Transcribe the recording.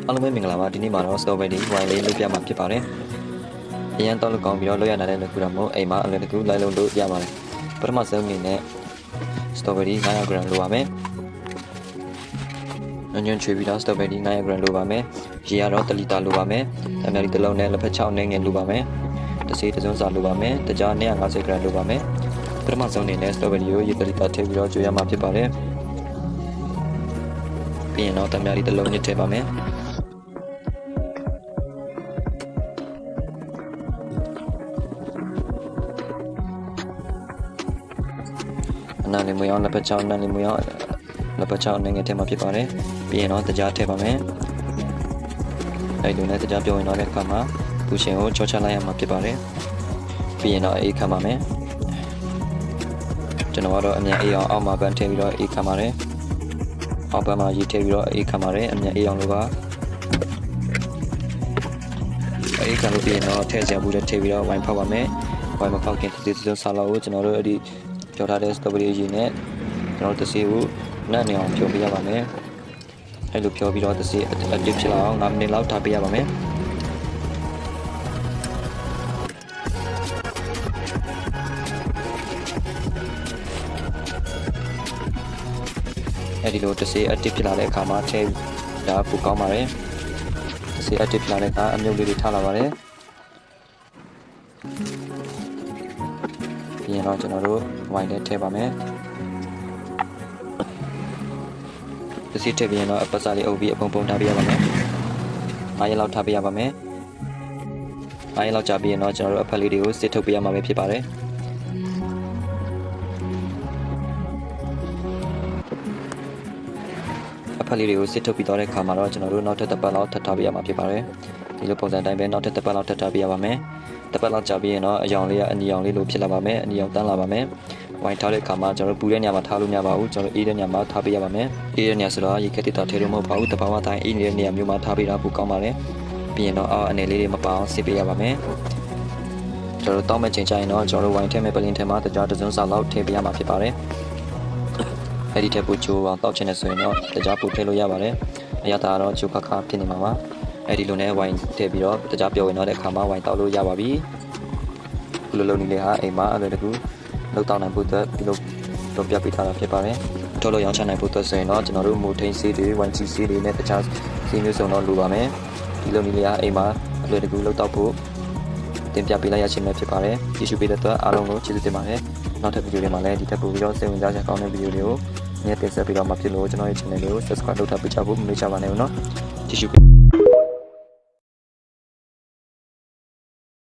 အားလုံးပဲမင်္ဂလာပါဒီနေ့မှာတော့ strawberry wine လေးလုပ်ပြမှာဖြစ်ပါတယ်အရင်တော့လုပ်ကောင်းပြီးတော့လုပ်ရနိုင်တဲ့လုပ်ခုတော့မဟုတ်အိမ်မှာအလွယ်တကူလိုက်လုပ်လို့ရပါတယ်ပထမဆုံးအနေနဲ့ strawberry 900g လိုပါမယ်ညွန့်ချွေပြီးတော့ strawberry 900g လိုပါမယ်ရေကတော့1လီတာလိုပါမယ်အများကြီးတစ်လုံးနဲ့လက်ဖက်6နဲ့ငယ်လိုပါမယ်တစ်စေးတစ်စုံစာလိုပါမယ်တကြား 250g လိုပါမယ်ပထမဆုံးအနေနဲ့ strawberry ကိုရေ1လီတာထည့်ပြီးတော့ကျွေးရမှာဖြစ်ပါတယ်ပြီးရင်တော့တများကြီးတစ်လုံးညှစ်ထည့်ပါမယ်နာလီမွေအောင်လက်ဖက်ချောင်းနာလီမွေအောင်လက်ဖက်ချောင်းနိုင်ငံထဲမှာဖြစ်ပါတယ်ပြီးရင်တော့တကြားထည့်ပါမယ်အဲဒီလိုနဲ့တကြားပြောင်းဝင်တော့တဲ့အခါမှာပူရှင်ကိုချောချလိုက်ရမှာဖြစ်ပါတယ်ပြီးရင်တော့အေးခံပါမယ်ကျွန်တော်ကတော့အမြန်အေးအောင်အောက်မှာပန်းထည့်ပြီးတော့အေးခံပါတယ်အောက်ဘက်မှာရေထည့်ပြီးတော့အေးခံပါတယ်အမြန်အေးအောင်လို့ပါအေးခံလို့ပြီးရင်တော့ထည့်စရာဘူးတွေထည့်ပြီးတော့ဝိုင်ဖောက်ပါမယ်ဝိုင်မဖောက်ခင်တည်တည်ဆာလောက်ကိုကျွန်တော်တို့အဲ့ဒီပြောထားတဲ့ strawberry ရေနဲ့ကျွန်တော်တို့တစ်စီးကိုနတ်နေအောင်ဖြုံပေးရပါမယ်အဲ့လိုဖြောပြီးတော့တစ်စီးအတစ်ဖြစ်လာအောင်9မိနစ်လောက်ထားပေးရပါမယ်အဲ့ဒီလိုတစ်စီးအတစ်ဖြစ်လာတဲ့အခါမှာထည့်ဒါပိုကောင်းပါတယ်တစ်စီးအတစ်ဖြစ်လာတဲ့အခါအမြုပ်လေးတွေထားလာပါတယ်ပြီးရင်တော့ကျွန်တော်တို့ဝိုင်နဲ့ထည့်ပါမယ်တစ်စီးထည့်ပြီးရင်တော့အပတ်စာလေးအုပ်ပြီးအပုံထားပေးရပါမယ်9ရက်လောက်ထားပေးရပါမယ်9ရက်လောက်ကြာပြီးရင်တော့ကျွန်တော်တို့အဖက်လေးတွေကိုစစ်ထုတ်ပေးရမှာပဲဖြစ်ပါတယ်အဖက်လေးတွေကိုစစ်ထုတ်ပြီးတော့တဲ့အခါမှာတော့ကျွန်တော်တို့နောက်ထပ်တစ်ပတ်လောက်ထပ်ထားပေးရမှာဖြစ်ပါတယ်ဒီလိုပုံစံတိုင်းပဲနောက်ထပ်တစ်ပတ်လောက်ထပ်ထားပေးရပါမယ်တစ်ပတ်လောက်ကြာပြီးရင်တော့အယောင်လေးကအနီရောင်လေးလိုဖြစ်လာပါမယ်အနီရောင်တန်းလာပါမယ်ဝိုင်ထားတဲ့အခါမှာကျွန်တော်တို့ပူတဲ့နေရာမှာထားလို့မရပါဘူးကျွန်တော်တို့အေးတဲ့နေရာမှာထားပေးရပါမယ်အေးတဲ့နေရာဆိုတော့ရေခက်တစ်တာထဲလို့မဟုတ်ပါဘူးတဘာဝတိုင်းအေးနေတဲ့နေရာမျိုးမှာထားပေးတာပိုကောင်းပါတယ်ပြီးရင်တော့အောက်အနေလေးတွေမပအောင်စစ်ပေးရပါမယ်ကျွန်တော်တို့တောက်မဲ့ချိန်ကျရင်တော့ကျွန်တော်တို့ဝိုင်ထဲမဲ့ပလင်ထဲမှာတကြားတစ်စုံစာလောက်ထည့်ပေးရမှာဖြစ်ပါတယ်အဲ့ဒီထက်ပိုချိုးအောင်တောက်ချင်တဲ့ဆိုရင်တော့တကြားပို့ထည့်လို့ရပါတယ်အရသာကတော့ချိုးခါခါဖြစ်နေမှာပါအဲ့ဒီလိုနဲ့ဝိုင်ထည့်ပြီးတော့တကြားပြောင်းဝင်တော့တဲ့အခါမှာဝိုင်တောက်လို့ရပါပြီဒီလိုလုံးနေလေဟာအိမ်မှာအဲ့လိုတကူလောက်တောက်နိုင်ဖို့အတွက်ဒီလိုတော့ပြပေးထားတာဖြစ်ပါတယ်ထုတ်လို့ရောင်းချနိုင်ဖို့အတွက်ဆိုရင်တော့ကျွန်တော်တို့မူထိန်ဆေးတွေဝိုင်ချီဆေးတွေနဲ့တခြားဆေးမျိုးစုံတော့လိုပါမယ်ဒီလိုနေလေဟာအိမ်မှာအဲ့လိုတကူလောက်တောက်ဖို့တင်ပြပေးလိုက်ရခြင်းပဲဖြစ်ပါတယ်ကြည့်ရှုပေးတဲ့အတွက်အားလုံးကိုကျေးဇူးတင်ပါတယ်နောက်ထပ်ဗီဒီယိုတွေမှာလည်းဒီထက်ပိုပြီးတော့စိတ်ဝင်စားစရာကောင်းတဲ့ဗီဒီယိုတွေကိုညတင်ဆက်ပြီးတော့မှဖြစ်လို့ကျွန်တော်ရဲ့ channel ကို subscribe လုပ်ထားပေးကြဖို့မမေ့ကြပါနဲ့ဦးเนาะကြည့်ရှုပေး